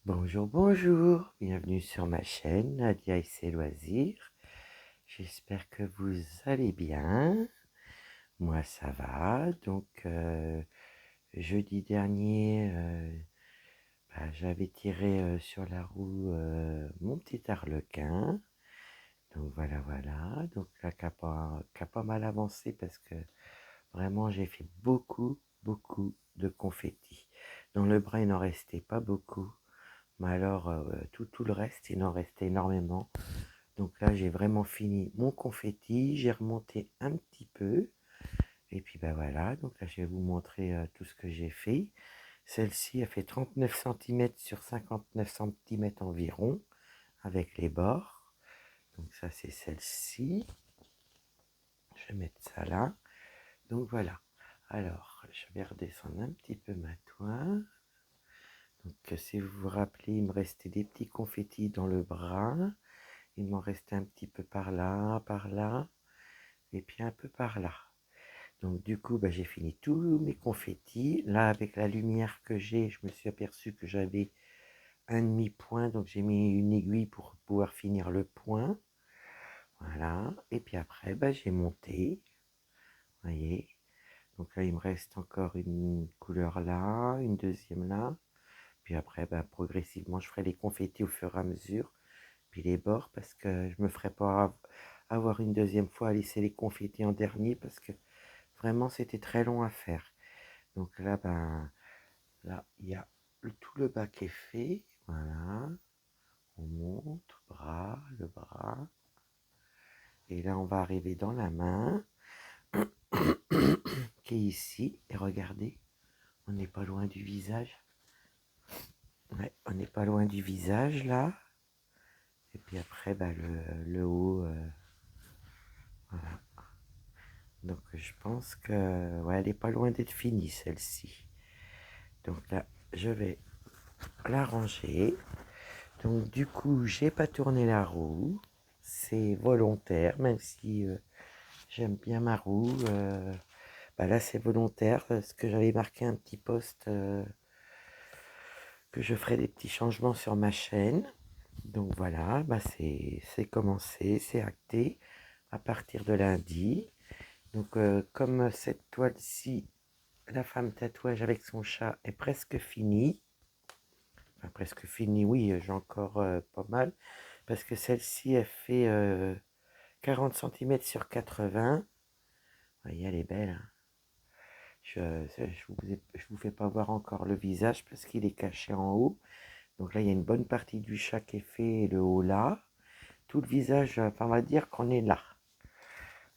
Bonjour, bonjour, bienvenue sur ma chaîne Nadia et ses loisirs. J'espère que vous allez bien. Moi ça va. Donc jeudi dernier, j'avais tiré sur la roue mon petit arlequin. Donc voilà. Donc là qu'a pas mal avancé parce que vraiment j'ai fait beaucoup de confettis. Dans le bras il n'en restait pas beaucoup. Mais alors, tout le reste, il en restait énormément. Donc là, j'ai vraiment fini mon confetti. J'ai remonté un petit peu. Et puis, voilà. Donc là, je vais vous montrer tout ce que j'ai fait. Celle-ci a fait 39 cm sur 59 cm environ, avec les bords. Donc ça, c'est celle-ci. Je vais mettre ça là. Donc voilà. Alors, je vais redescendre un petit peu ma toile. Donc, si vous vous rappelez, il me restait des petits confettis dans le bras. Il m'en restait un petit peu par là, et puis un peu par là. Donc du coup, j'ai fini tous mes confettis. Là, avec la lumière que j'ai, je me suis aperçu que j'avais un demi-point, donc j'ai mis une aiguille pour pouvoir finir le point. Voilà. Et puis après, j'ai monté. Vous voyez. Donc là, il me reste encore une couleur là, une deuxième là. Puis après, progressivement, je ferai les confettis au fur et à mesure. Puis les bords, parce que je me ferai pas avoir une deuxième fois à laisser les confettis en dernier, parce que vraiment c'était très long à faire. Donc là, là, il y a tout le bas qui est fait. Voilà. On monte, le bras. Et là, on va arriver dans la main, qui est ici. Et regardez, on n'est pas loin du visage. Ouais, on n'est pas loin du visage, là. Et puis après, le haut, voilà. Donc je pense que ouais, elle est pas loin d'être finie, celle-ci. Donc là, je vais la ranger. Donc du coup, j'ai pas tourné la roue. C'est volontaire, même si j'aime bien ma roue. Là, c'est volontaire parce que j'avais marqué un petit post que je ferai des petits changements sur ma chaîne. Donc voilà, c'est commencé, c'est acté à partir de lundi. Donc comme cette toile-ci, la femme tatouage avec son chat est presque finie. Enfin, presque finie, oui, j'ai encore pas mal. Parce que celle-ci, elle fait 40 cm sur 80. Vous voyez, elle est belle. Hein. Je vous fais pas voir encore le visage parce qu'il est caché en haut. Donc là, il y a une bonne partie du chat qui est fait, et le haut là. Tout le visage, enfin, on va dire qu'on est là.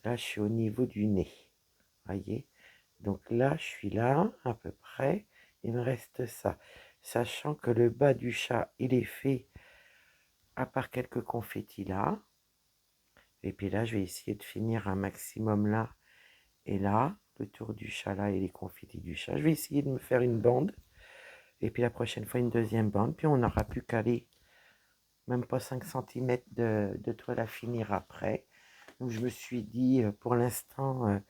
Là, je suis au niveau du nez. Vous voyez. Donc là, je suis là, à peu près. Il me reste ça. Sachant que le bas du chat, il est fait, à part quelques confettis là. Et puis là, je vais essayer de finir un maximum là et là. Le tour du chat là et les confettis du chat. Je vais essayer de me faire une bande. Et puis la prochaine fois, une deuxième bande. Puis on n'aura plus qu'à aller, même pas 5 cm de toile à finir après. Donc je me suis dit, pour l'instant,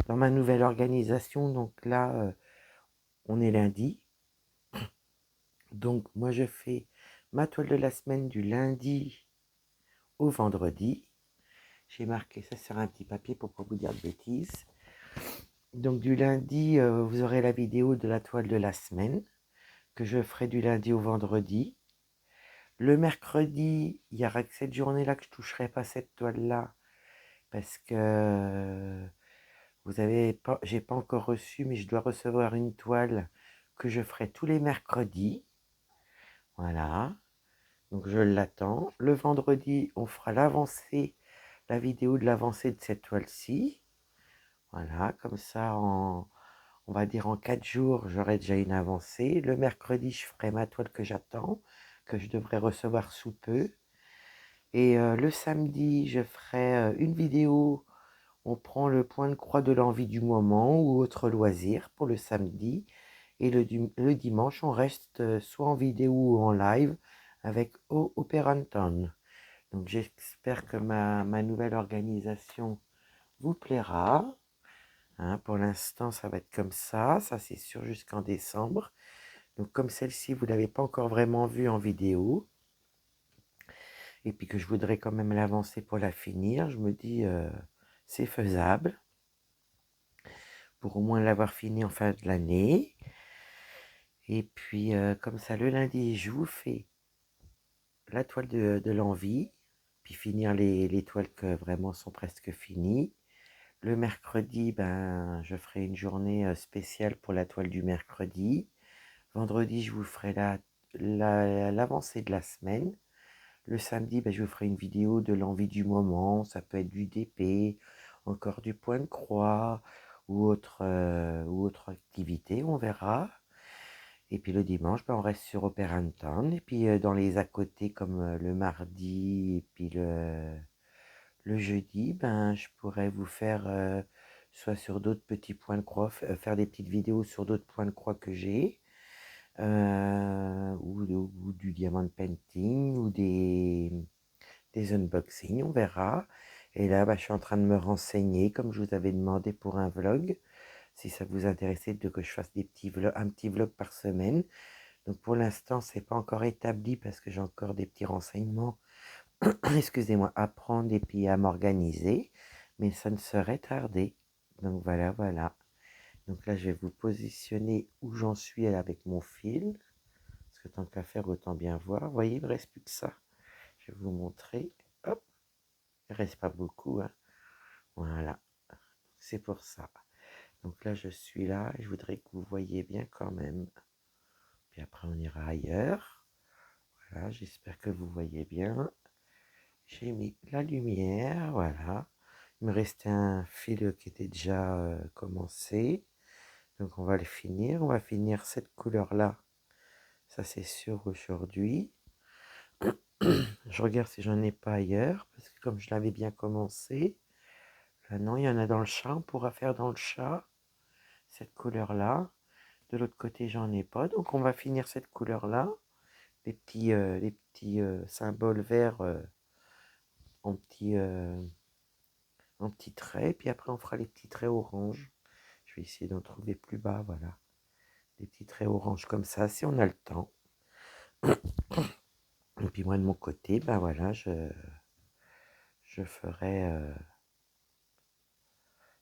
dans ma nouvelle organisation, donc là, on est lundi. Donc moi je fais ma toile de la semaine du lundi au vendredi. J'ai marqué ça sur un petit papier pour ne pas vous dire de bêtises. Donc du lundi, vous aurez la vidéo de la toile de la semaine que je ferai du lundi au vendredi. Le mercredi, il y aura que cette journée-là que je ne toucherai pas cette toile-là parce que j'ai pas encore reçu, mais je dois recevoir une toile que je ferai tous les mercredis. Voilà. Donc je l'attends. Le vendredi, on fera l'avancée, la vidéo de l'avancée de cette toile-ci. Voilà, comme ça, on va dire en 4 jours, j'aurai déjà une avancée. Le mercredi, je ferai ma toile que j'attends, que je devrais recevoir sous peu. Et le samedi, je ferai une vidéo. On prend le point de croix de l'envie du moment ou autre loisir pour le samedi. Et le dimanche, on reste soit en vidéo ou en live avec Operanton. Donc j'espère que ma nouvelle organisation vous plaira. Hein, pour l'instant, ça va être comme ça c'est sûr jusqu'en décembre. Donc comme celle-ci, vous ne l'avez pas encore vraiment vue en vidéo, et puis que je voudrais quand même l'avancer pour la finir, je me dis c'est faisable, pour au moins l'avoir fini en fin de l'année. Et puis comme ça, le lundi, je vous fais la toile de l'envie, puis finir les toiles que vraiment sont presque finies. Le mercredi, ben, je ferai une journée spéciale pour la toile du mercredi. Vendredi, je vous ferai l'avancée de la semaine. Le samedi, ben, je vous ferai une vidéo de l'envie du moment. Ça peut être du DP, encore du point de croix ou autre activité, on verra. Et puis le dimanche, ben, on reste sur Operanton. Et puis dans les à côté, comme le mardi et puis le jeudi, ben, je pourrais vous faire soit sur d'autres petits points de croix, faire des petites vidéos sur d'autres points de croix que j'ai, ou du diamond painting, ou des unboxings, on verra. Et là, ben, je suis en train de me renseigner, comme je vous avais demandé pour un vlog, si ça vous intéressait que je fasse un petit vlog par semaine. Donc pour l'instant, c'est pas encore établi parce que j'ai encore des petits renseignements, excusez-moi, à prendre et puis à m'organiser, mais ça ne serait tardé. Donc voilà, voilà. Donc là, je vais vous positionner où j'en suis avec mon fil, parce que tant qu'à faire, autant bien voir. Vous voyez, il ne me reste plus que ça. Je vais vous montrer. Hop, il ne reste pas beaucoup, hein. Voilà, c'est pour ça. Donc là, je suis là, et je voudrais que vous voyez bien quand même. Puis après, on ira ailleurs. Voilà, j'espère que vous voyez bien. J'ai mis la lumière, voilà. Il me restait un fil qui était déjà commencé. Donc on va le finir. On va finir cette couleur-là. Ça c'est sûr aujourd'hui. Je regarde si j'en ai pas ailleurs. Parce que comme je l'avais bien commencé. Là non, il y en a dans le chat. On pourra faire dans le chat. Cette couleur-là. De l'autre côté, j'en ai pas. Donc on va finir cette couleur-là. Les petits symboles verts en petits traits. Puis après, on fera les petits traits orange. Je vais essayer d'en trouver plus bas, voilà. Des petits traits orange comme ça, si on a le temps. Et puis moi, de mon côté, ben voilà, je ferai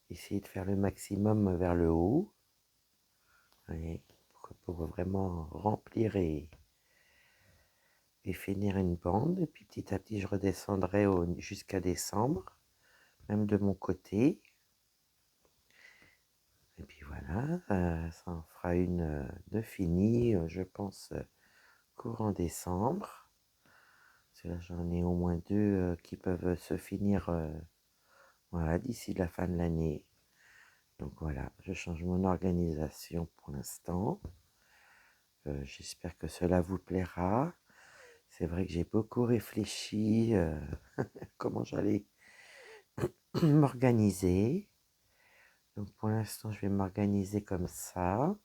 essayer de faire le maximum vers le haut. Voyez, pour vraiment remplir et finir une bande. Et puis petit à petit, je redescendrai jusqu'à décembre, même de mon côté. Et puis voilà, ça en fera une de finie, je pense, courant décembre. Parce que là, j'en ai au moins deux qui peuvent se finir voilà, d'ici la fin de l'année. Donc voilà, je change mon organisation pour l'instant. J'espère que cela vous plaira. C'est vrai que j'ai beaucoup réfléchi comment j'allais m'organiser. Donc pour l'instant, je vais m'organiser comme ça.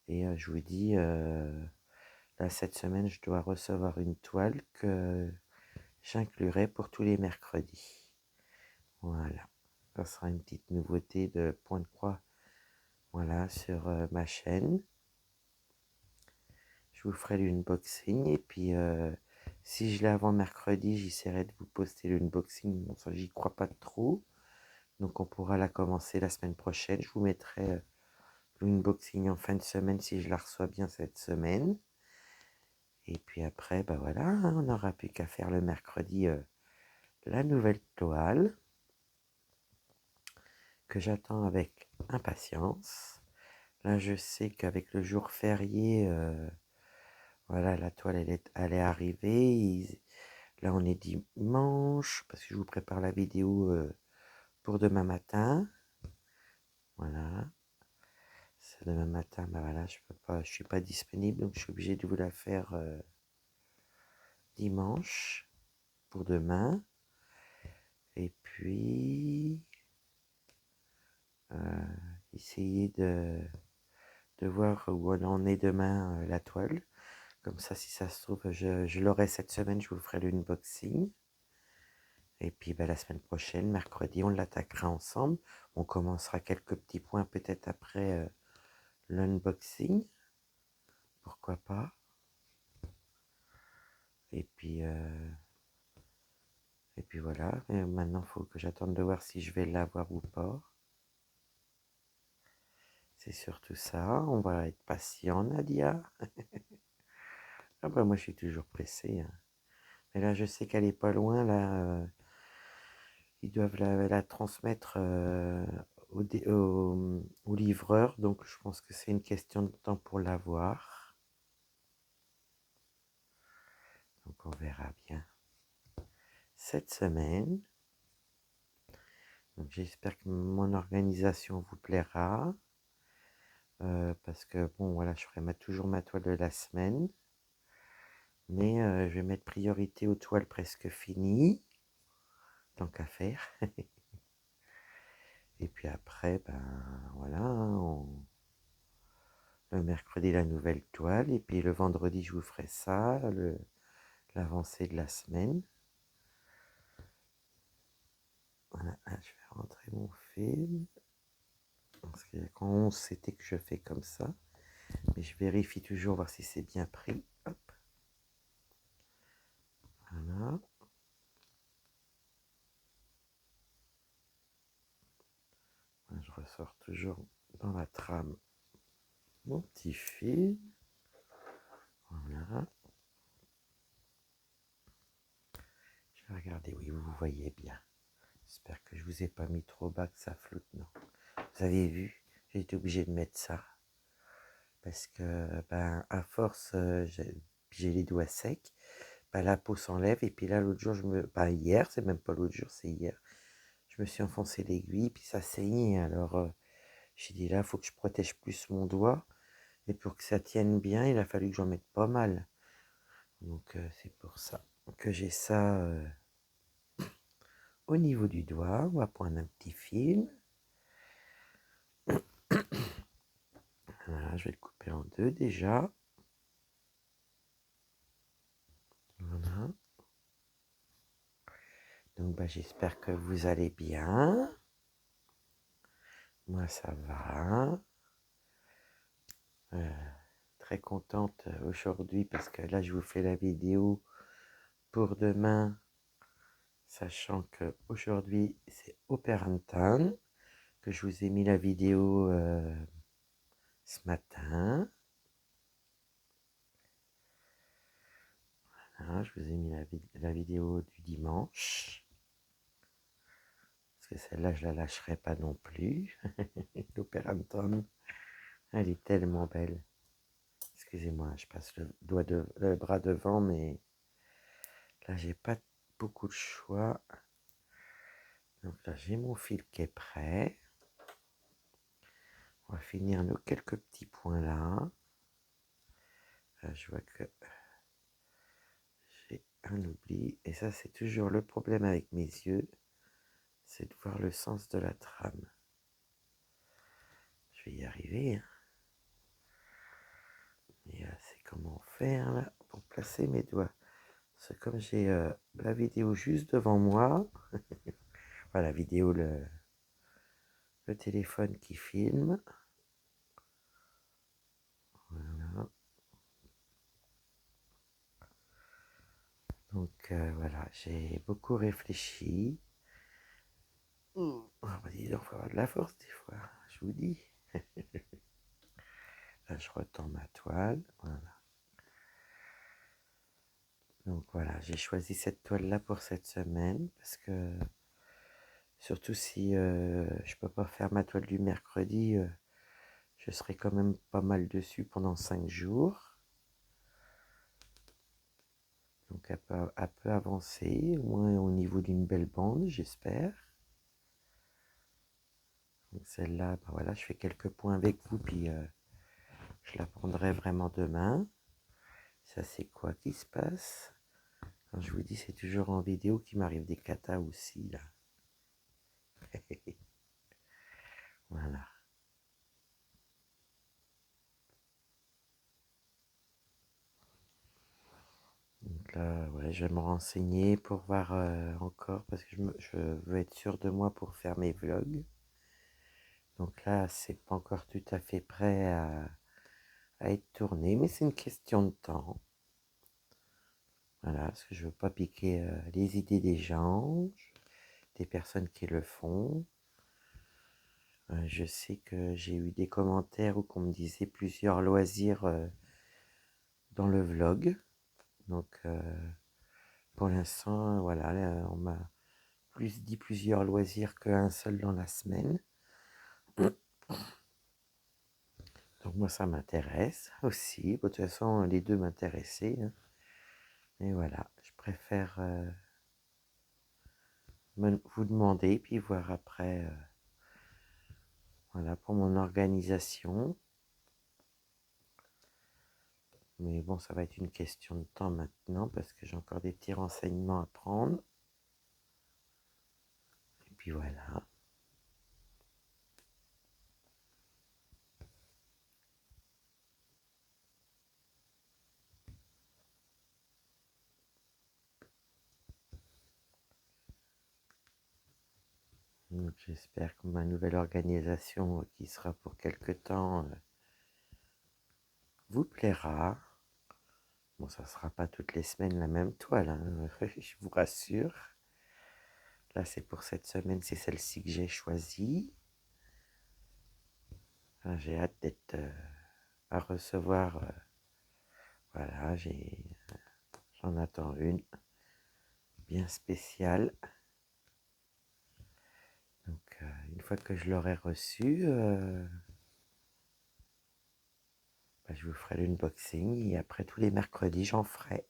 Et je vous dis, là, cette semaine, je dois recevoir une toile que j'inclurai pour tous les mercredis. Voilà. Ça sera une petite nouveauté de point de croix, voilà, sur ma chaîne. Je vous ferai l'unboxing et puis si je l'ai avant mercredi, j'essaierai de vous poster l'unboxing. Bon, ça, j'y crois pas trop. Donc on pourra la commencer la semaine prochaine. Je vous mettrai l'unboxing en fin de semaine si je la reçois bien cette semaine. Et puis après, bah voilà, hein, on n'aura plus qu'à faire le mercredi la nouvelle toile que j'attends avec impatience. Là, je sais qu'avec le jour férié, voilà, la toile, elle est arrivée. Là, on est dimanche, parce que je vous prépare la vidéo pour demain matin. Voilà. C'est demain matin, bah voilà, je suis pas disponible, donc je suis obligé de vous la faire dimanche pour demain. Et puis, essayer de voir où on en est demain la toile. Comme ça, si ça se trouve, je l'aurai cette semaine, je vous ferai l'unboxing. Et puis la semaine prochaine, mercredi, on l'attaquera ensemble. On commencera quelques petits points peut-être après l'unboxing, pourquoi pas. Et puis voilà. Mais maintenant, il faut que j'attende de voir si je vais l'avoir ou pas. C'est surtout ça. On va être patient, Nadia. Ah bah moi, je suis toujours pressé, hein. Mais là, je sais qu'elle est pas loin. Là, ils doivent la transmettre au livreur. Donc, je pense que c'est une question de temps pour l'avoir. Donc, on verra bien cette semaine. Donc, j'espère que mon organisation vous plaira. Parce que, bon, voilà, je ferai toujours ma toile de la semaine. Mais je vais mettre priorité aux toiles presque finies. Tant qu'à faire. Et puis après, ben voilà, hein, le mercredi la nouvelle toile, et puis le vendredi je vous ferai ça, l'avancée de la semaine. Voilà, là, je vais rentrer mon film. Parce que quand 11 c'était que je fais comme ça. Mais je vérifie toujours voir si c'est bien pris. Hop. Voilà. Je ressors toujours dans la trame mon petit fil. Voilà. Je vais regarder, oui, vous voyez bien. J'espère que je vous ai pas mis trop bas que ça floute, non. Vous avez vu, j'ai été obligé de mettre ça. Parce que, ben, à force, j'ai les doigts secs. Ben, la peau s'enlève. Et puis là, l'autre jour, hier, c'est même pas l'autre jour, c'est hier. Je me suis enfoncé l'aiguille, puis ça saignait. Alors, j'ai dit là, il faut que je protège plus mon doigt. Et pour que ça tienne bien, il a fallu que j'en mette pas mal. Donc, c'est pour ça que j'ai ça au niveau du doigt. On va prendre un petit fil. Voilà, je vais le couper en deux déjà. Voilà. Donc, bah, j'espère que vous allez bien. Moi, ça va. Euh, Très contente aujourd'hui parce que là, je vous fais la vidéo pour demain, sachant que aujourd'hui c'est Operantan, que je vous ai mis la vidéo ce matin. Voilà, je vous ai mis la vidéo du dimanche. Parce que celle-là, je la lâcherai pas non plus. L'Operantan, elle est tellement belle. Excusez-moi, je passe le bras devant, mais là, j'ai pas beaucoup de choix. Donc là, j'ai mon fil qui est prêt. On va finir nos quelques petits points là. Là, je vois que j'ai un oubli. Et ça, c'est toujours le problème avec mes yeux. C'est de voir le sens de la trame. Je vais y arriver, hein. Mais c'est comment faire là pour placer mes doigts. C'est comme j'ai la vidéo juste devant moi. Enfin, la vidéo, le téléphone qui filme. Voilà. Donc voilà, j'ai beaucoup réfléchi. On va dire, il faut avoir de la force des fois, je vous dis. Là, je retends ma toile. Voilà. Donc voilà, j'ai choisi cette toile-là pour cette semaine parce que surtout si je peux pas faire ma toile du mercredi, je serai quand même pas mal dessus pendant 5 jours. Donc elle peut avancer, au moins au niveau d'une belle bande, j'espère. Donc celle-là, ben voilà, je fais quelques points avec vous, puis je la prendrai vraiment demain. Ça, c'est quoi qui se passe? Quand je vous dis, c'est toujours en vidéo qu'il m'arrive des katas aussi, là. Voilà. Donc là, ouais, je vais me renseigner pour voir encore, parce que je veux être sûr de moi pour faire mes vlogs. Donc là, c'est pas encore tout à fait prêt à être tourné, mais c'est une question de temps. Voilà, parce que je veux pas piquer les idées des gens, des personnes qui le font. Je sais que j'ai eu des commentaires où qu'on me disait plusieurs loisirs dans le vlog. Donc pour l'instant, voilà, là, on m'a plus dit plusieurs loisirs qu'un seul dans la semaine. Donc moi ça m'intéresse aussi. De toute façon, les deux m'intéressaient, hein. Mais voilà, je préfère vous demander, puis voir après, voilà, pour mon organisation. Mais bon, ça va être une question de temps maintenant, parce que j'ai encore des petits renseignements à prendre. Et puis voilà. Donc j'espère que ma nouvelle organisation, qui sera pour quelque temps, vous plaira. Bon, ça ne sera pas toutes les semaines la même toile, hein, je vous rassure. Là, c'est pour cette semaine, c'est celle-ci que j'ai choisie. Enfin, j'ai hâte d'être à recevoir. Voilà, j'en attends une bien spéciale. Donc, une fois que je l'aurai reçue, bah, je vous ferai l'unboxing et après tous les mercredis, j'en ferai.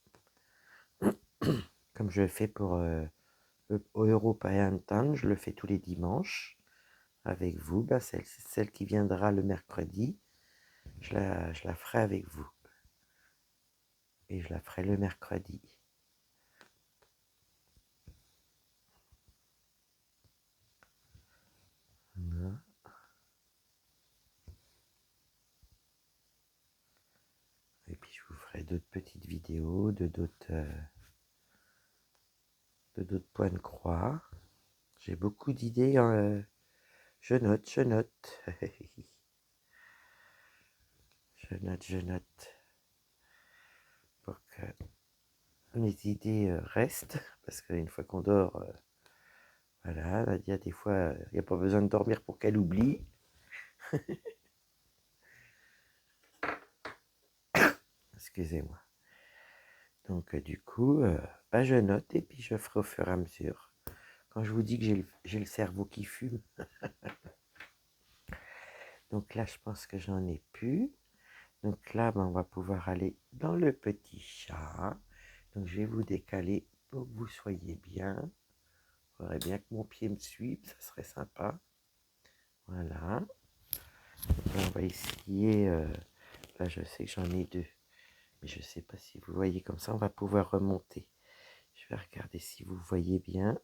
Comme je le fais pour European Time, je le fais tous les dimanches avec vous. Bah, celle qui viendra le mercredi, je la ferai avec vous. Et je la ferai le mercredi. Voilà. Et puis je vous ferai d'autres petites vidéos de d'autres points de croix. J'ai beaucoup d'idées, hein, je note, je note. Je note. Pour que mes idées restent. Parce qu'une fois qu'on dort, voilà, Nadia, des fois, il n'y a pas besoin de dormir pour qu'elle oublie. Excusez-moi. Donc, du coup, bah, je note et puis je ferai au fur et à mesure. Quand je vous dis que j'ai le cerveau qui fume. Donc là, je pense que j'en ai plus. Donc là, ben, on va pouvoir aller dans le petit chat. Donc je vais vous décaler pour que vous soyez bien. Il faudrait bien que mon pied me suive, ça serait sympa. Voilà. Donc là, on va essayer. Là, je sais que j'en ai deux. Mais je ne sais pas si vous voyez comme ça, on va pouvoir remonter. Je vais regarder si vous voyez bien.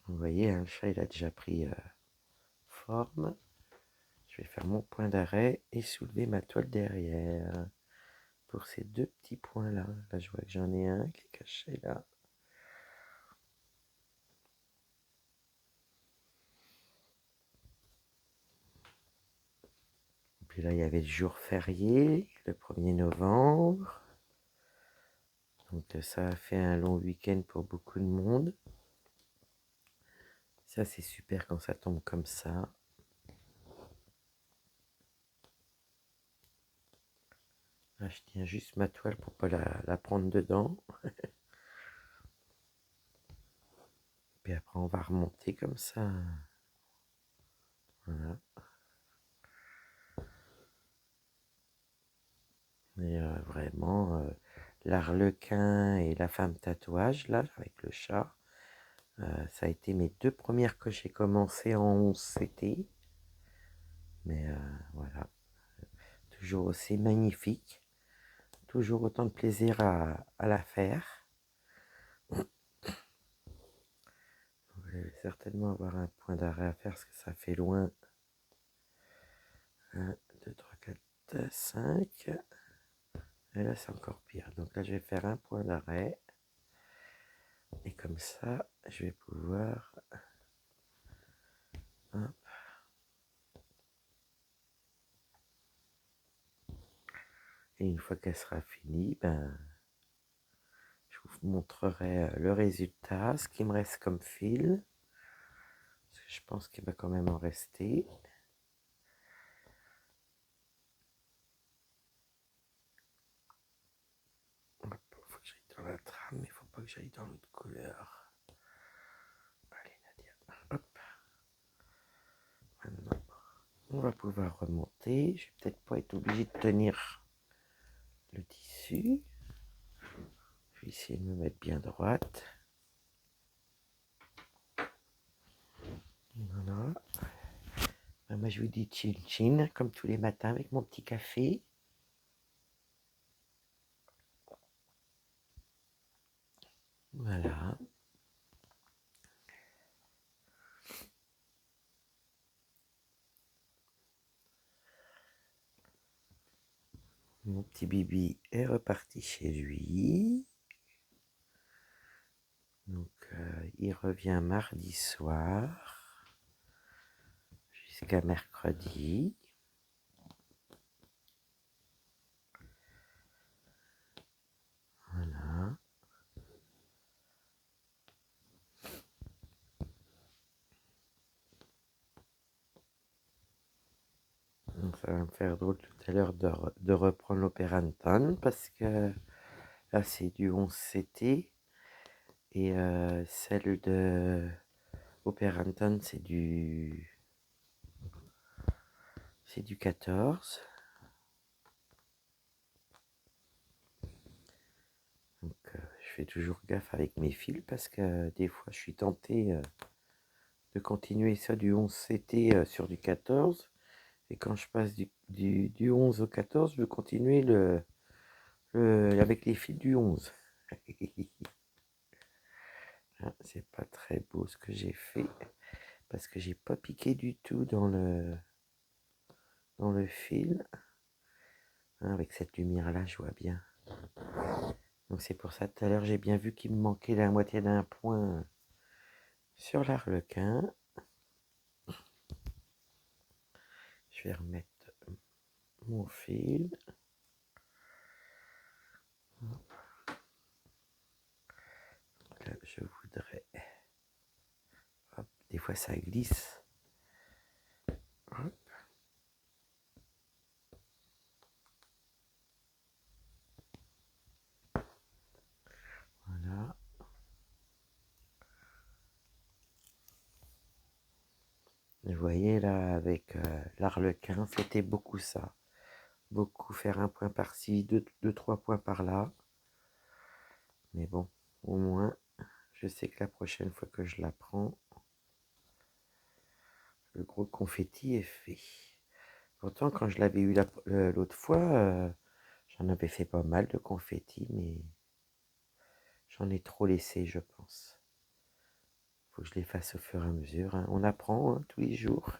Vous voyez, hein, le chat, il a déjà pris forme. Je vais faire mon point d'arrêt et soulever ma toile derrière. Pour ces deux petits points là. Là, je vois que j'en ai un qui est caché là. Puis là, il y avait le jour férié, le 1er novembre. Donc ça a fait un long week-end pour beaucoup de monde. Ça, c'est super quand ça tombe comme ça. Là, je tiens juste ma toile pour pas la prendre dedans. Puis après, on va remonter comme ça. Voilà. Mais vraiment, l'arlequin et la femme tatouage, là, avec le chat, ça a été mes deux premières que j'ai commencé en 11 CT. Mais voilà, toujours aussi magnifique. Toujours autant de plaisir à la faire. Vous allez certainement avoir un point d'arrêt à faire parce que ça fait loin. 1, 2, 3, 4, 5. Et là, c'est encore pire. Donc là, je vais faire un point d'arrêt. Et comme ça, je vais pouvoir... Hop. Et une fois qu'elle sera finie, ben, je vous montrerai le résultat, ce qui me reste comme fil. Parce que je pense qu'il va quand même en rester. Il faut que j'aille dans la trame, mais il ne faut pas que j'aille dans l'autre couleur. Allez Nadia, hop. Maintenant, on va pouvoir remonter. Je vais peut-être pas être obligé de tenir le tissu. Je vais essayer de me mettre bien droite. Voilà. Moi, je vous dis chin chin, comme tous les matins avec mon petit café. Voilà. Mon petit Bibi est reparti chez lui. Donc, il revient mardi soir jusqu'à mercredi. Voilà. Donc, ça va me faire drôle tout à l'heure de reprendre l'Opéranton parce que là, c'est du 11CT et celle de Opéranton, c'est du 14. Donc, je fais toujours gaffe avec mes fils parce que des fois, je suis tenté de continuer ça du 11CT sur du 14. Et quand je passe du 11 au 14, je veux continuer avec les fils du 11. Ah, c'est pas très beau ce que j'ai fait parce que j'ai pas piqué du tout dans le fil. Ah, avec cette lumière là, je vois bien. Donc c'est pour ça tout à l'heure j'ai bien vu qu'il me manquait la moitié d'un point sur l'arlequin. Je vais remettre mon fil. Là, je voudrais... Hop, des fois ça glisse. Hop. Voilà. Vous voyez là, avec l'arlequin, c'était beaucoup ça. Beaucoup faire un point par-ci, deux, trois points par-là. Mais bon, au moins, je sais que la prochaine fois que je la prends, le gros confetti est fait. Pourtant, quand je l'avais eu l'autre fois, j'en avais fait pas mal de confetti, mais j'en ai trop laissé, je pense. Faut que je les fasse au fur et à mesure. Hein. On apprend hein, tous les jours.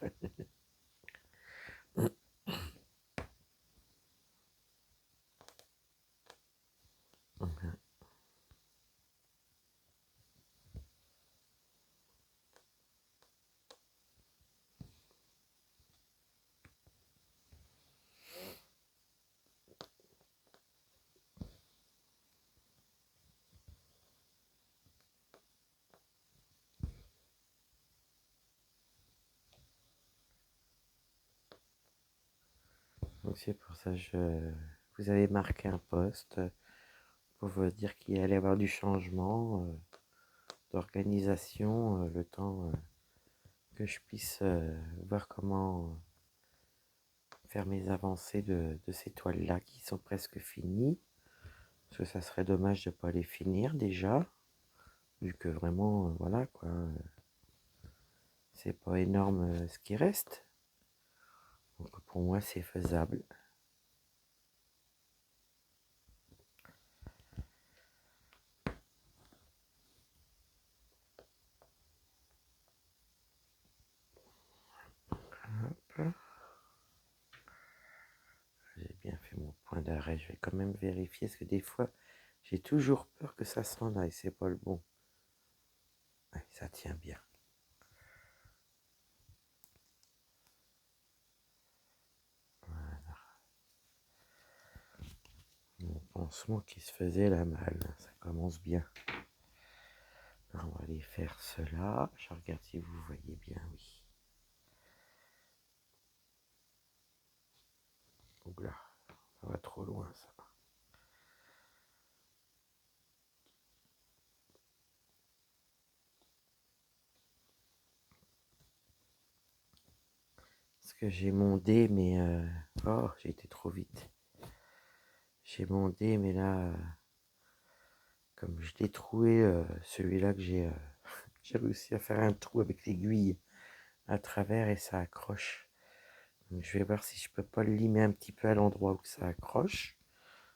Donc c'est pour ça que vous avez marqué un post pour vous dire qu'il allait y avoir du changement d'organisation, le temps que je puisse voir comment faire mes avancées de ces toiles-là qui sont presque finies. Parce que ça serait dommage de ne pas les finir déjà, vu que vraiment, voilà quoi, c'est pas énorme ce qui reste. Donc pour moi, c'est faisable. Hop. J'ai bien fait mon point d'arrêt. Je vais quand même vérifier, parce que des fois, j'ai toujours peur que ça s'en aille. C'est pas le bon. Ouais, ça tient bien. Voilà. pansement qui se faisait la malle. Ça commence bien. Alors, on va aller faire cela. Je regarde si vous voyez bien, oui. Oula, ça va trop loin ça. Parce que j'ai mon dé, mais... Oh, j'ai été trop vite. J'ai mon dé, mais là... Comme je l'ai troué, celui-là que j'ai... j'ai réussi à faire un trou avec l'aiguille à travers et ça accroche. Donc, je vais voir si je peux pas le limer un petit peu à l'endroit où ça accroche.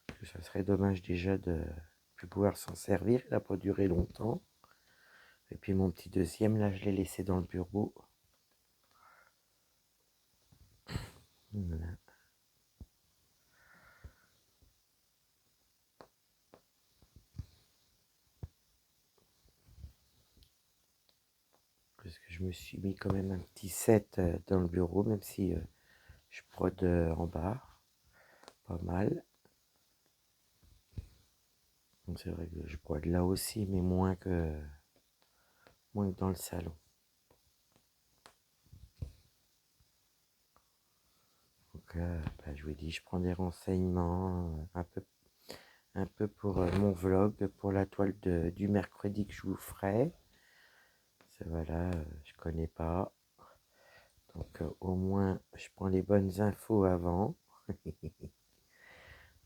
Parce que ça serait dommage déjà de plus pouvoir s'en servir. Il n'a pas duré longtemps. Et puis mon petit deuxième, là, je l'ai laissé dans le bureau. Voilà. Parce que je me suis mis quand même un petit set dans le bureau, même si je brode en bas. Pas mal. Donc c'est vrai que je brode là aussi, mais moins que dans le salon. Donc je vous ai dit, je prends des renseignements un peu pour mon vlog, pour la toile du mercredi que je vous ferai. Voilà, je connais pas. Donc au moins, je prends les bonnes infos avant.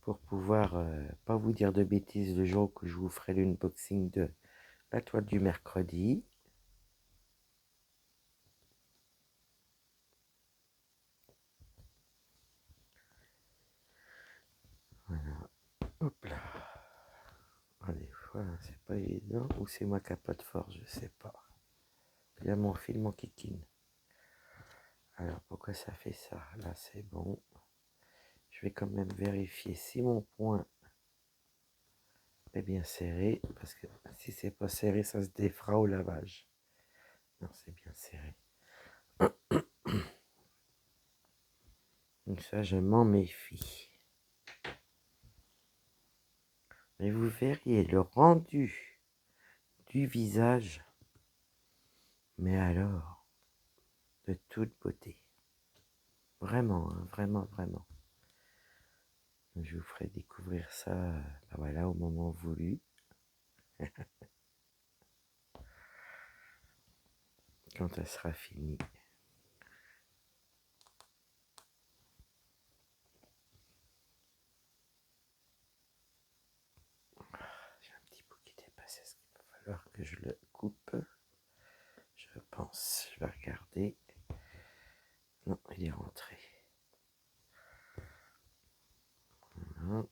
Pour pouvoir pas vous dire de bêtises le jour que je vous ferai l'unboxing de la toile du mercredi. Voilà. Hop là. Allez, voilà, c'est pas évident. Ou c'est moi qui a pas de force, je sais pas. Il y a mon fil, mon kikine. Alors pourquoi ça fait ça? Là c'est bon. Je vais quand même vérifier si mon point est bien serré. Parce que si c'est pas serré, ça se défera au lavage. Non, c'est bien serré. Donc ça, je m'en méfie. Mais vous verriez le rendu du visage. Mais alors, de toute beauté. Vraiment, hein, vraiment, vraiment. Je vous ferai découvrir ça, voilà, au moment voulu. Quand elle sera finie. J'ai un petit bout qui dépasse. Est-ce qu'il va falloir que je le coupe? Je pense. Je vais regarder. Non, il est rentré. Voilà.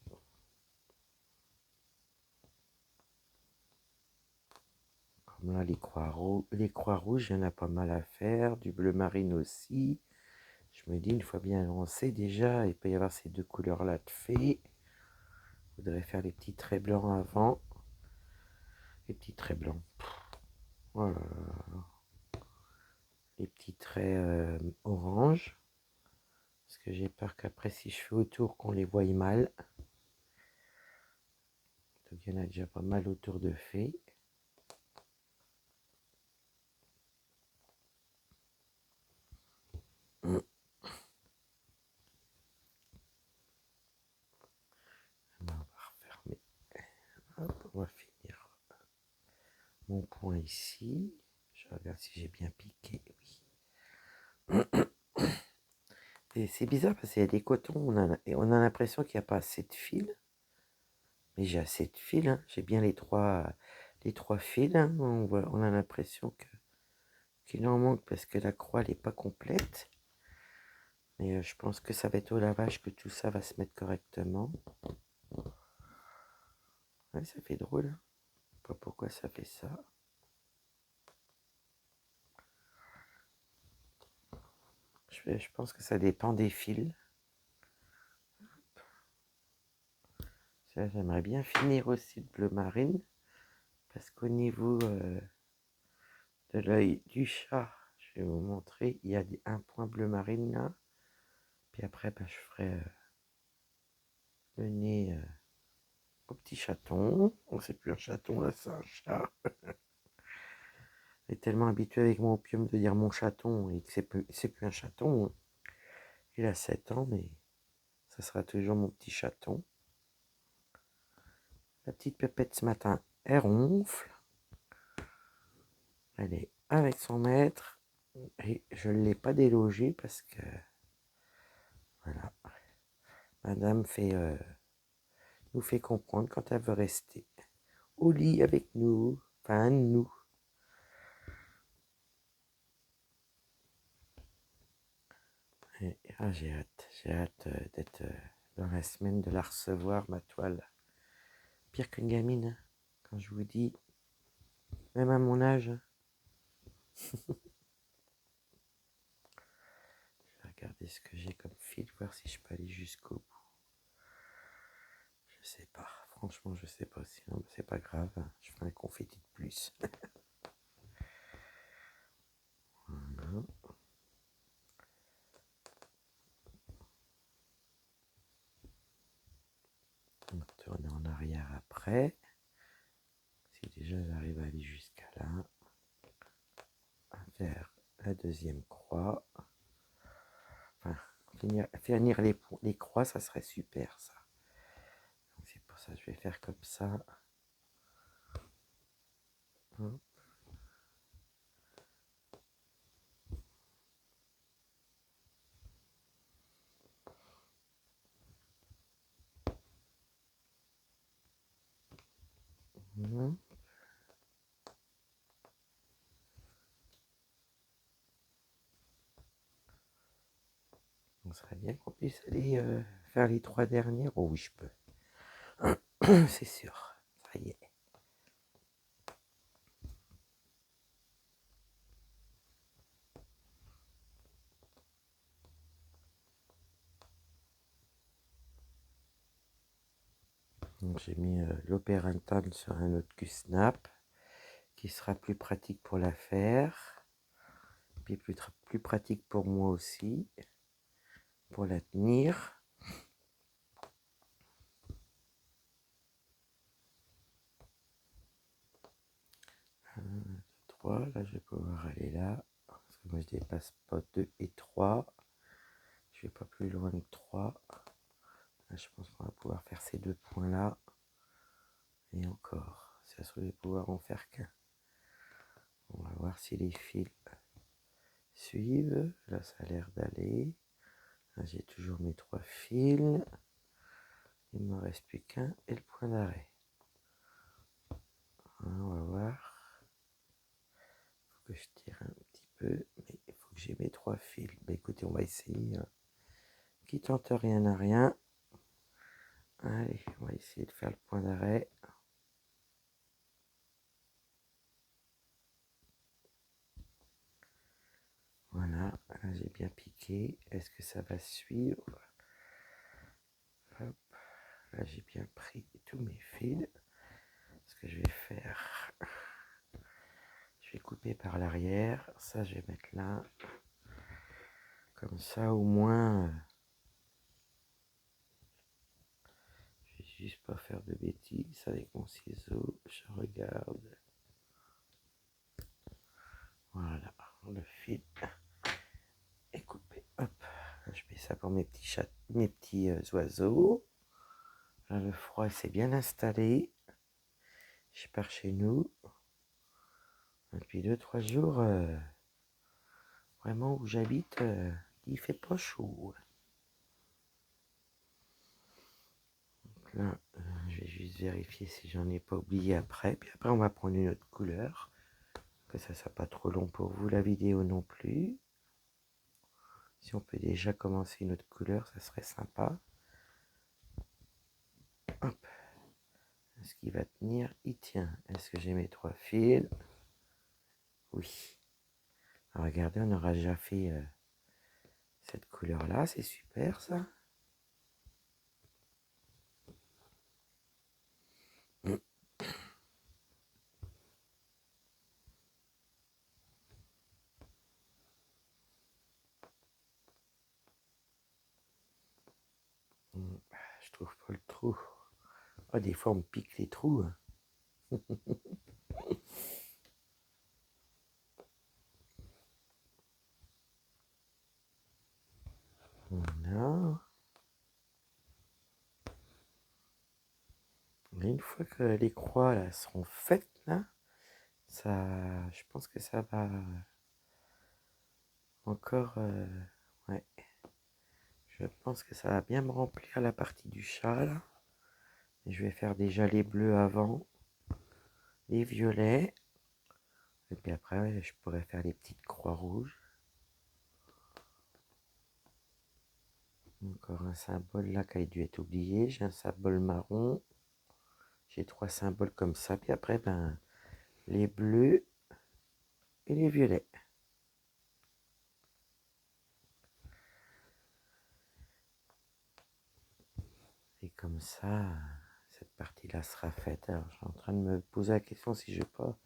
Comme là, les croix rouges, il y en a pas mal à faire. Du bleu marine aussi. Je me dis, une fois bien lancé déjà, il peut y avoir ces deux couleurs-là de fait. Je voudrais faire les petits traits blancs avant. Les petits traits blancs. Voilà. Les petits traits orange. Parce que j'ai peur qu'après, si je fais autour, qu'on les voie mal. Donc il y en a déjà pas mal autour de fait. On va refermer. Hop, on va finir mon point ici. Je regarde si j'ai bien piqué. Oui. Et c'est bizarre parce qu'il y a des cotons, on a l'impression qu'il n'y a pas assez de fils. Mais j'ai assez de fils. Hein. J'ai bien les trois fils. Hein. On a l'impression qu'il en manque parce que la croix n'est pas complète. Mais je pense que ça va être au lavage que tout ça va se mettre correctement. Ouais, ça fait drôle. Hein. Je sais pas pourquoi ça fait ça. Je pense que ça dépend des fils. Ça, j'aimerais bien finir aussi le bleu marine. Parce qu'au niveau de l'œil du chat, je vais vous montrer, il y a un point bleu marine là. Puis après, je ferai le nez au petit chaton. Oh, c'est plus un chaton, là, c'est un chat. Il est tellement habitué avec mon opium de dire mon chaton et que c'est plus un chaton. Il a 7 ans, mais ça sera toujours mon petit chaton. La petite pépette ce matin, elle ronfle. Elle est avec son maître. Et je ne l'ai pas délogée parce que, voilà, madame nous fait comprendre quand elle veut rester au lit avec nous. Enfin, nous. Et, j'ai hâte d'être dans la semaine de la recevoir, ma toile. Pire qu'une gamine, hein, quand je vous dis, même à mon âge. Je vais regarder ce que j'ai comme fil, voir si je peux aller jusqu'au bout. Je sais pas, franchement, je sais pas. Sinon, c'est pas grave, je ferai un confetti de plus. Voilà. On va tourner en arrière après. Si déjà j'arrive à aller jusqu'à là, à faire la deuxième croix. Enfin, finir les croix, ça serait super, ça. Donc c'est pour ça que je vais faire comme ça. Hop. Hum. On serait bien qu'on puisse aller faire les 3 dernières. Oh oui, je peux. C'est sûr. Ça y est. Donc j'ai mis l'opérantan sur un autre Q-snap qui sera plus pratique pour la faire. Puis plus pratique pour moi aussi. Pour la tenir. 1, 2, 3. Là, je vais pouvoir aller là. Parce que moi, je dépasse pas 2 et 3. Je vais pas plus loin que 3. Là, je pense qu'on va pouvoir faire ces 2 points-là. Et encore. Ça se trouve, je vais pouvoir en faire qu'un. On va voir si les fils suivent. Là, ça a l'air d'aller. Là, j'ai toujours mes 3 fils. Il ne me reste plus qu'un et le point d'arrêt. On va voir. Il faut que je tire un petit peu, mais il faut que j'ai mes 3 fils. Bah, écoutez, on va essayer. Qui tente rien à rien. Allez, on va essayer de faire le point d'arrêt. Voilà, là j'ai bien piqué. Est-ce que ça va suivre? Hop, là j'ai bien pris tous mes fils. Ce que je vais faire, je vais couper par l'arrière. Ça, je vais mettre là. Comme ça, au moins, je vais juste pas faire de bêtises avec mon ciseau. Je regarde. Voilà, le fil est coupé. Hop, là, je mets ça pour mes petits chats, mes petits oiseaux. Là, le froid s'est bien installé. Je pars chez nous. Depuis 2-3 jours, vraiment où j'habite, il fait pas chaud. Donc là, je vais juste vérifier si j'en ai pas oublié après. Puis après, on va prendre une autre couleur. Que ça soit pas trop long pour vous, la vidéo non plus. Si on peut déjà commencer une autre couleur, ça serait sympa. Hop. Est-ce qu'il va tenir? Il tient. Est-ce que j'ai mes 3 fils? Oui. Alors, regardez, on aura déjà fait cette couleur-là. C'est super, ça. Je trouve pas le trou. Oh, des fois, on me pique les trous. Voilà. Mais une fois que les croix là seront faites, là, ça, je pense que ça va encore... ouais, je pense que ça va bien me remplir la partie du chat, là. Et je vais faire déjà les bleus avant, les violets. Et puis après, je pourrais faire les petites croix rouges. Encore un symbole là qui a dû être oublié. J'ai un symbole marron. J'ai 3 symboles comme ça. Puis après, ben, les bleus et les violets. Et comme ça, cette partie-là sera faite. Alors, je suis en train de me poser la question si je vais pas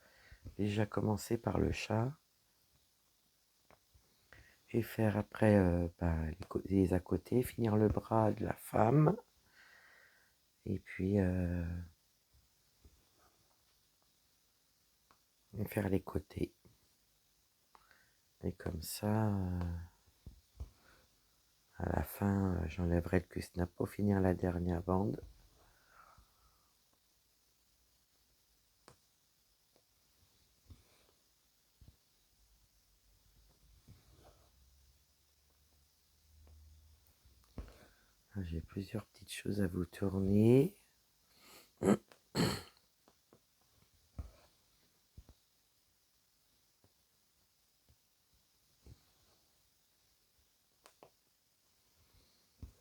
déjà commencer par le chat. Et faire après ben, les à côté, finir le bras de la femme. Et puis faire les côtés. Et comme ça, à la fin, j'enlèverai le cusnap pour finir la dernière bande. J'ai plusieurs petites choses à vous tourner.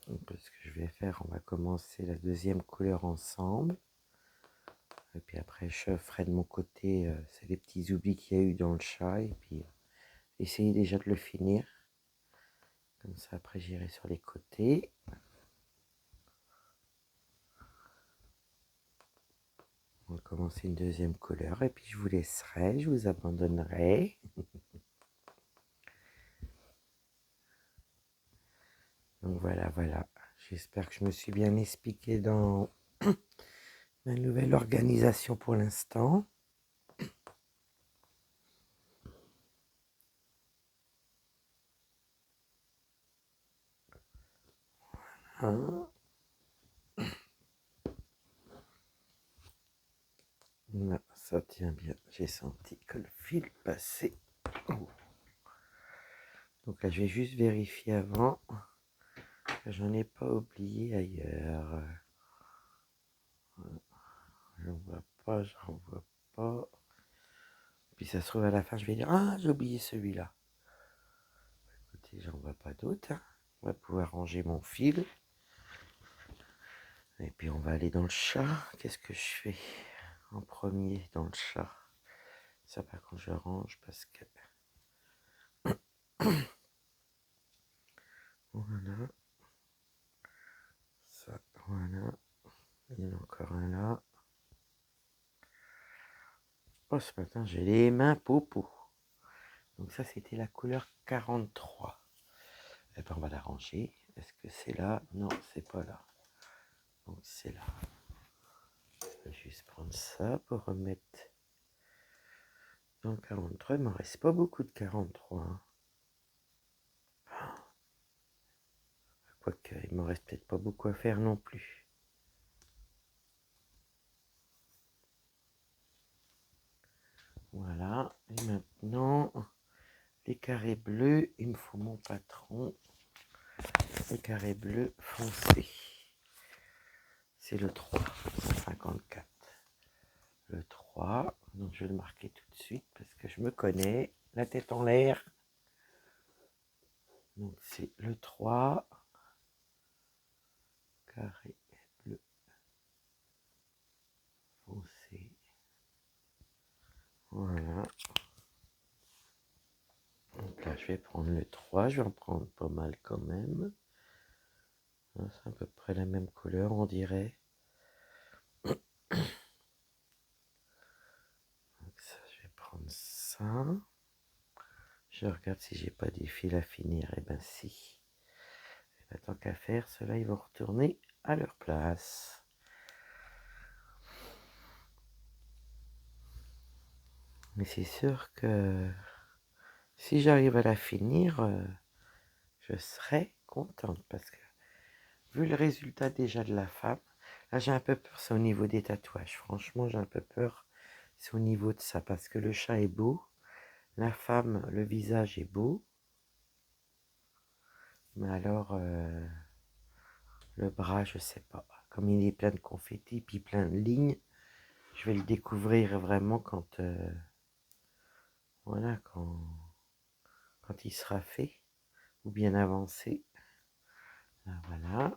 Donc, ce que je vais faire, on va commencer la deuxième couleur ensemble. Et puis après, je ferai de mon côté, c'est les petits oublis qu'il y a eu dans le chat. Et puis, essayez déjà de le finir. Comme ça, après, j'irai sur les côtés. On va commencer une deuxième couleur. Et puis, je vous laisserai, je vous abandonnerai. Donc, voilà, voilà. J'espère que je me suis bien expliqué dans ma nouvelle organisation pour l'instant. Hein? Là, ça tient bien. J'ai senti que le fil passait. Oh. Donc là, je vais juste vérifier avant. J'en ai pas oublié ailleurs. J'en vois pas, j'en vois pas. Puis ça se trouve à la fin, je vais dire, ah, j'ai oublié celui-là. Écoutez, j'en vois pas d'autres. Hein. On va pouvoir ranger mon fil. Et puis on va aller dans le chat. Qu'est-ce que je fais en premier dans le chat? Ça, par contre, je range parce que... Voilà. Ça, voilà. Il y en a encore un là. Oh, ce matin, j'ai les mains popo. Donc ça, c'était la couleur 43. Et ben, on va la ranger. Est-ce que c'est là? Non, c'est pas là. Donc c'est là. Je vais juste prendre ça pour remettre dans le 43. Il m'en reste pas beaucoup de 43. Hein. Quoique, il m'en reste peut-être pas beaucoup à faire non plus. Voilà. Et maintenant, les carrés bleus, il me faut mon patron. Les carrés bleus foncés. C'est le 3, 154. Le 3, donc je vais le marquer tout de suite parce que je me connais, la tête en l'air. Donc c'est le 3, carré bleu foncé. Voilà. Donc là je vais prendre le 3, je vais en prendre pas mal quand même. C'est à peu près la même couleur on dirait. Donc ça, je vais prendre ça. Je regarde si j'ai pas des fils à finir. Eh ben si. Et ben, tant qu'à faire, ceux-là ils vont retourner à leur place. Mais c'est sûr que si j'arrive à la finir, je serai contente parce que vu le résultat déjà de la femme, là j'ai un peu peur, c'est au niveau des tatouages. Franchement, j'ai un peu peur, c'est au niveau de ça parce que le chat est beau, la femme, le visage est beau, mais alors le bras, je sais pas. Comme il est plein de confettis puis plein de lignes, je vais le découvrir vraiment quand voilà quand il sera fait ou bien avancé. Là, voilà.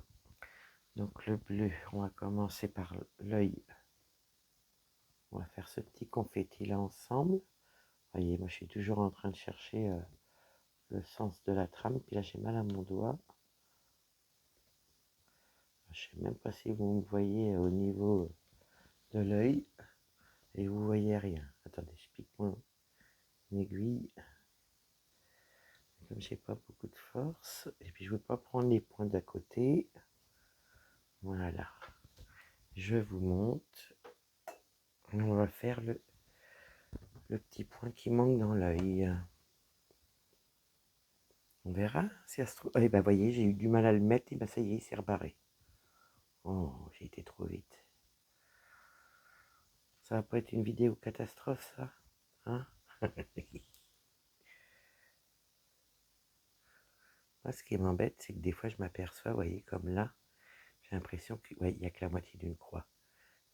Donc le bleu, on va commencer par l'œil. On va faire ce petit confetti là ensemble. Voyez, moi je suis toujours en train de chercher le sens de la trame. Puis là j'ai mal à mon doigt. Je sais même pas si vous me voyez au niveau de l'œil. Et vous voyez rien. Attendez, je pique mon aiguille. Comme j'ai pas beaucoup de force. Et puis je veux pas prendre les points d'à côté. Voilà. Je vous montre. Et on va faire le petit point qui manque dans l'œil. On verra si ça se trouve. Eh ben voyez, j'ai eu du mal à le mettre. Et ben ça y est, il s'est rebarré. Oh, j'ai été trop vite. Ça va pas être une vidéo catastrophe, ça, hein? Moi, ce qui m'embête, c'est que des fois, je m'aperçois, vous voyez, comme là, j'ai l'impression qu'il ouais, n'y a que la moitié d'une croix.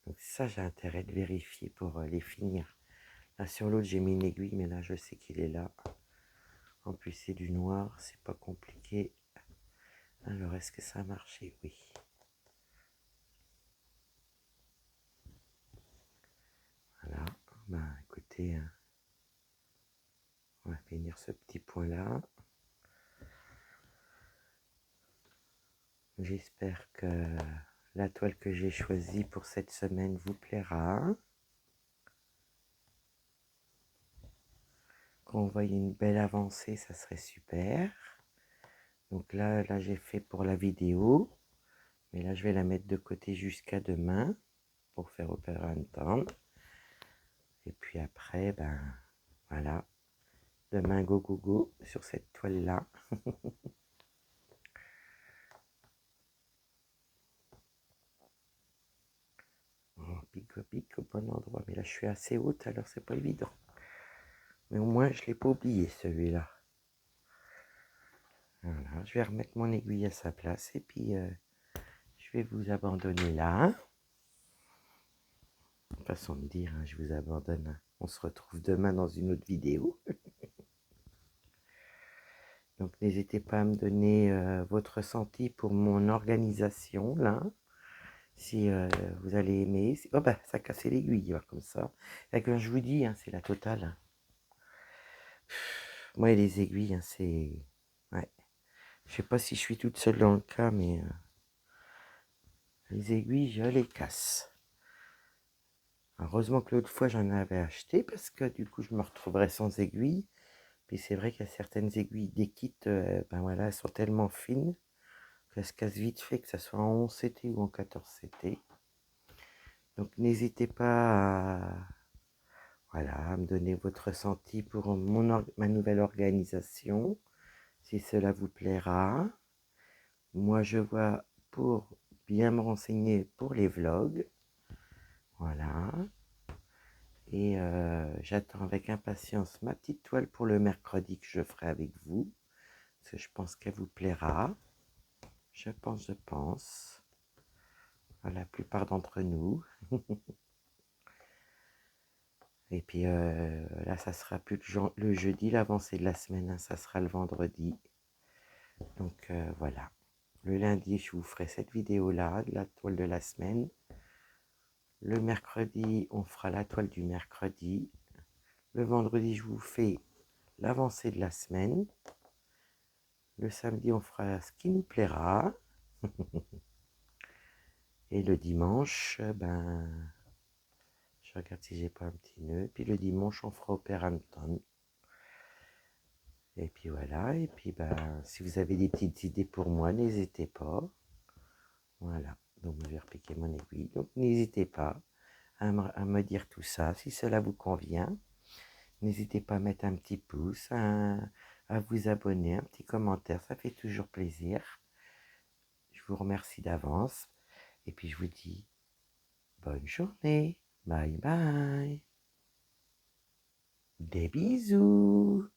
Donc ça, j'ai intérêt de vérifier pour les finir. Là, sur l'autre, j'ai mis une aiguille, mais là, je sais qu'il est là. En plus, c'est du noir, c'est pas compliqué. Alors, est-ce que ça a marché? Oui. Voilà. Ben, écoutez, on va finir ce petit point-là. J'espère que la toile que j'ai choisie pour cette semaine vous plaira. Qu'on voit une belle avancée, ça serait super. Donc là j'ai fait pour la vidéo. Mais là, je vais la mettre de côté jusqu'à demain pour faire opérer un temps. Et puis après, ben voilà. Demain, go, go, go sur cette toile-là. On pique au bon endroit. Mais là, je suis assez haute, alors c'est pas évident. Mais au moins, je ne l'ai pas oublié, celui-là. Voilà, je vais remettre mon aiguille à sa place. Et puis, je vais vous abandonner là. Façon de dire, hein, je vous abandonne. On se retrouve demain dans une autre vidéo. Donc n'hésitez pas à me donner votre ressenti pour mon organisation là. Si vous allez aimer. Oh bah ça a cassé l'aiguille comme ça. Et comme je vous dis, hein, c'est la totale. Hein. Moi et les aiguilles, hein, c'est. Ouais. Je sais pas si je suis toute seule dans le cas, mais les aiguilles, je les casse. Heureusement que l'autre fois j'en avais acheté parce que du coup je me retrouverais sans aiguilles. Puis c'est vrai qu'il y a certaines aiguilles des kits, ben voilà, elles sont tellement fines qu'elles se cassent vite fait, que ça soit en 11 CT ou en 14 CT. Donc n'hésitez pas voilà, à me donner votre ressenti pour ma nouvelle organisation, si cela vous plaira. Moi je vois pour bien me renseigner pour les vlogs. Voilà. Et j'attends avec impatience ma petite toile pour le mercredi que je ferai avec vous. Parce que je pense qu'elle vous plaira. Je pense. À la plupart d'entre nous. Et puis là, ça sera plus le jeudi, l'avancée de la semaine, hein, ça sera le vendredi. Donc voilà. Le lundi, je vous ferai cette vidéo-là, de la toile de la semaine. Le mercredi, on fera la toile du mercredi. Le vendredi, je vous fais l'avancée de la semaine. Le samedi, on fera ce qui nous plaira. Et le dimanche, ben, je regarde si j'ai pas un petit nœud. Puis le dimanche, on fera Opéranton. Et puis voilà. Et puis ben, si vous avez des petites idées pour moi, n'hésitez pas. Voilà. Donc je vais repiquer mon aiguille. Donc n'hésitez pas à me dire tout ça si cela vous convient. N'hésitez pas à mettre un petit pouce, à vous abonner, un petit commentaire, ça fait toujours plaisir. Je vous remercie d'avance et puis je vous dis bonne journée. Bye bye. Des bisous.